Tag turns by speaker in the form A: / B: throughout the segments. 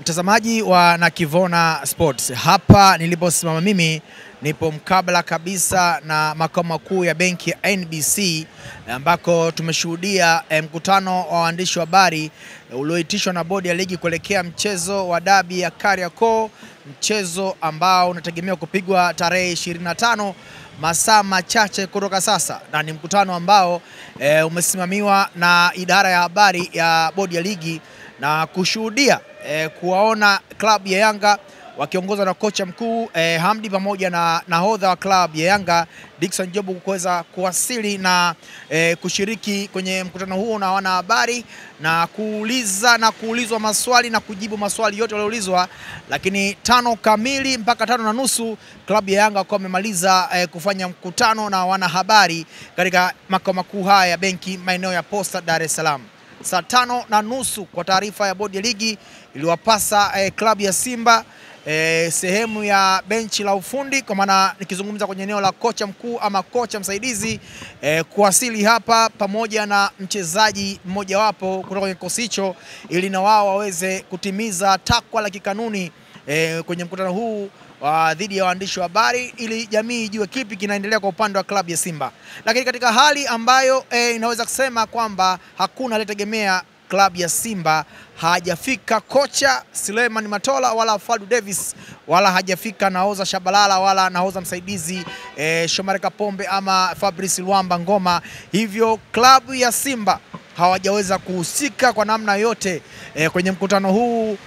A: Mtazamaji wa Nakivona Sports, hapa niliposimama mimi nipo mkabala kabisa na makao makuu ya benki ya NBC ambako tumeshuhudia mkutano wa waandishi wa habari ulioitishwa na bodi ya ligi kuelekea mchezo wa dabi ya Kariakoo, mchezo ambao unategemewa kupigwa tarehe 25 masaa machache kutoka sasa, na ni mkutano ambao umesimamiwa na idara ya habari ya bodi ya ligi na kushuhudia kuwaona klabu ya Yanga wakiongozwa na kocha mkuu Hamdi pamoja na nahodha wa klabu ya Yanga Dickson Jobu kuweza kuwasili na kushiriki kwenye mkutano huo na wanahabari na kuulizwa maswali na kujibu maswali yote walioulizwa. Lakini 5 kamili mpaka 5:30 klabu ya Yanga kwa wamemaliza kufanya mkutano na wanahabari katika makao makuu haya ya benki maeneo ya Posta, Dar es Salaam. Saa 5:30 kwa taarifa ya bodi ya ligi iliwapasa klabu ya Simba sehemu ya benchi la ufundi, kwa maana nikizungumza kwenye eneo la kocha mkuu ama kocha msaidizi kuwasili hapa pamoja na mchezaji mmoja wapo kutoka kwenye kikosi hicho, ili na wao waweze kutimiza takwa la kikanuni kwenye mkutano huu dhidi ya waandishi wa habari, ili jamii ijue kipi kinaendelea kwa upande wa klabu ya Simba. Lakini katika hali ambayo inaweza kusema kwamba hakuna alitegemea klabu ya Simba, hajafika kocha Suleiman Matola wala Fadu Davis, wala hajafika nahodha Shabalala wala nahodha msaidizi Shomari Kapombe ama Fabrice Luamba Ngoma. Hivyo klabu ya Simba hawajaweza kuhusika kwa namna yote kwenye mkutano huu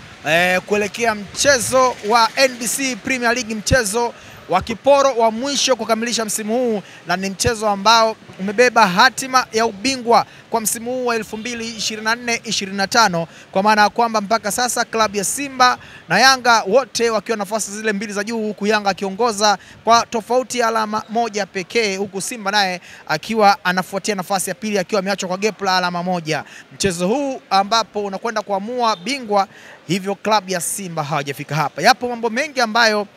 A: kuelekea mchezo wa NBC Premier League, mchezo wa kiporo wa mwisho kukamilisha msimu huu, na ni mchezo ambao umebeba hatima ya ubingwa kwa msimu huu wa 2024-25, kwa maana ya kwamba mpaka sasa klabu ya Simba na Yanga wote wakiwa nafasi zile mbili za juu, huku Yanga akiongoza kwa tofauti ya alama moja pekee, huku Simba naye akiwa anafuatia nafasi ya pili akiwa ameachwa kwa gap la alama moja. Mchezo huu ambapo unakwenda kuamua bingwa, hivyo klabu ya Simba hawajafika hapa. Yapo mambo mengi ambayo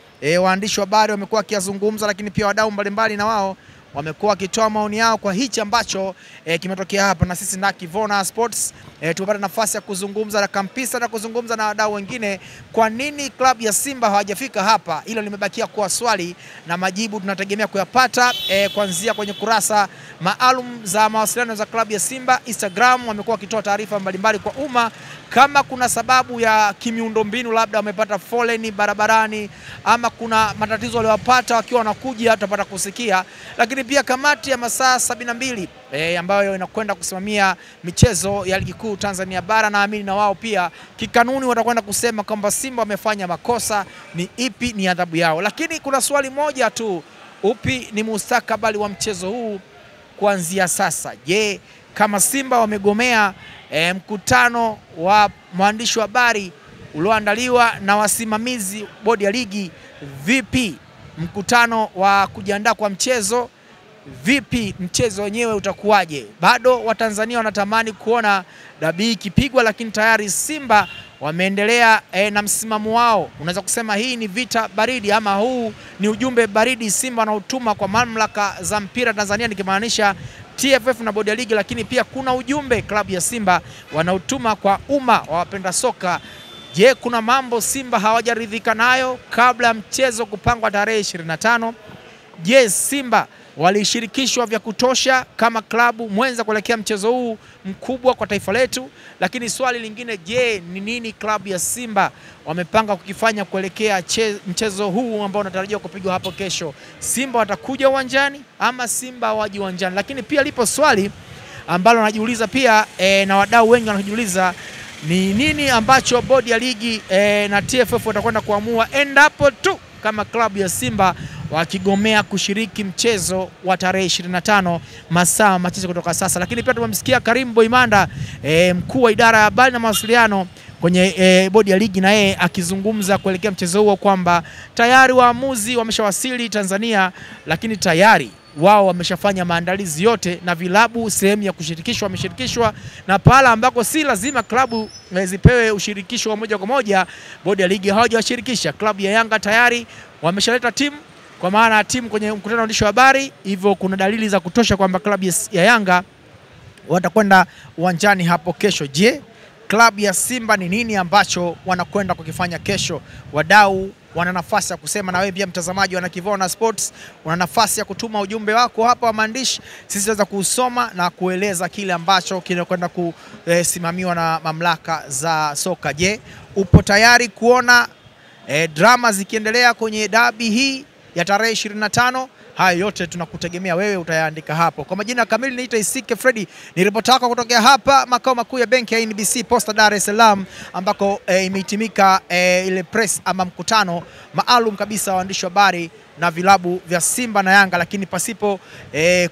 A: waandishi wa habari wamekuwa wakizungumza, lakini pia wadau mbalimbali na wao wamekuwa wakitoa maoni yao kwa hichi ambacho kimetokea hapa, na sisi Nakivona Sports tumepata nafasi ya kuzungumza na kampisa na kuzungumza na wadau wengine. Kwa nini klabu ya Simba hawajafika hapa? Hilo limebakia kuwa swali na majibu tunategemea kuyapata kuanzia kwenye kurasa maalum za mawasiliano za klabu ya Simba. Instagram wamekuwa wakitoa taarifa mbalimbali kwa umma, kama kuna sababu ya kimiundombinu, labda wamepata foleni barabarani ama kuna matatizo waliowapata wakiwa wanakuja, tutapata kusikia. Lakini pia kamati ya masaa 72 ambayo inakwenda kusimamia michezo ya ligi kuu Tanzania bara, naamini na wao pia kikanuni watakwenda kusema kwamba Simba wamefanya makosa, ni ipi ni adhabu yao. Lakini kuna swali moja tu, upi ni mustakabali wa mchezo huu kuanzia sasa? Je, kama Simba wamegomea mkutano wa mwandishi wa habari ulioandaliwa na wasimamizi bodi ya ligi, vipi mkutano wa kujiandaa kwa mchezo? Vipi mchezo wenyewe utakuwaje? Bado Watanzania wanatamani kuona dabi ikipigwa, lakini tayari Simba wameendelea na msimamo wao. Unaweza kusema hii ni vita baridi ama huu ni ujumbe baridi Simba wanautuma kwa mamlaka za mpira Tanzania, nikimaanisha TFF na bodi ya ligi, lakini pia kuna ujumbe klabu ya Simba wanautuma kwa umma wa wapenda soka. Je, kuna mambo Simba hawajaridhika nayo kabla ya mchezo kupangwa tarehe 25? Je, Simba walishirikishwa vya kutosha kama klabu mwenza kuelekea mchezo huu mkubwa kwa taifa letu? Lakini swali lingine, je, ni nini klabu ya Simba wamepanga kukifanya kuelekea mchezo huu ambao unatarajiwa kupigwa hapo kesho? Simba watakuja uwanjani ama Simba hawaji uwanjani? Lakini pia lipo swali ambalo najiuliza pia na wadau wengi wanajiuliza, ni nini ambacho bodi ya ligi na TFF watakwenda kuamua endapo tu kama klabu ya Simba wakigomea kushiriki mchezo wa tarehe 25 masaa machache kutoka sasa. Lakini pia tumemsikia Karim Boimanda, mkuu wa idara ya habari na mawasiliano kwenye bodi ya ligi, na yeye akizungumza kuelekea mchezo huo kwamba tayari waamuzi wameshawasili Tanzania, lakini tayari wao wameshafanya maandalizi yote na vilabu sehemu ya kushirikishwa wameshirikishwa, na pala ambako si lazima klabu zipewe ushirikisho wa moja kwa moja, bodi ya ligi hawajawashirikisha. Klabu ya Yanga tayari wameshaleta timu, kwa maana timu kwenye mkutano wa waandishi wa habari, hivyo kuna dalili za kutosha kwamba klabu ya Yanga watakwenda uwanjani hapo kesho. Je, klabu ya Simba ni nini ambacho wanakwenda kukifanya kesho. Wadau wana nafasi ya kusema, na wewe pia mtazamaji wa Kivona Sports una nafasi ya kutuma ujumbe wako hapa wa maandishi. Sisi tutaweza kusoma na kueleza kile ambacho kinakwenda kusimamiwa na mamlaka za soka. Je, upo tayari kuona drama zikiendelea kwenye dabi hii ya tarehe 25? Hayo yote tunakutegemea wewe, utayaandika hapo. Kwa majina kamili naitwa Isike Freddy, nilipotaka kutokea hapa makao makuu ya benki ya NBC Posta Dar es Salaam, ambako imehitimika ile press ama mkutano maalum kabisa wa waandishi wa habari na vilabu vya Simba na Yanga, lakini pasipo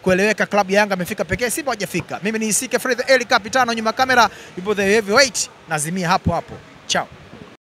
A: kueleweka klabu ya Yanga imefika pekee, Simba hajafika. Mimi ni Isike Freddy, the El Capitano, nyuma kamera ipo the heavyweight Nazimia hapo hapo. Ciao.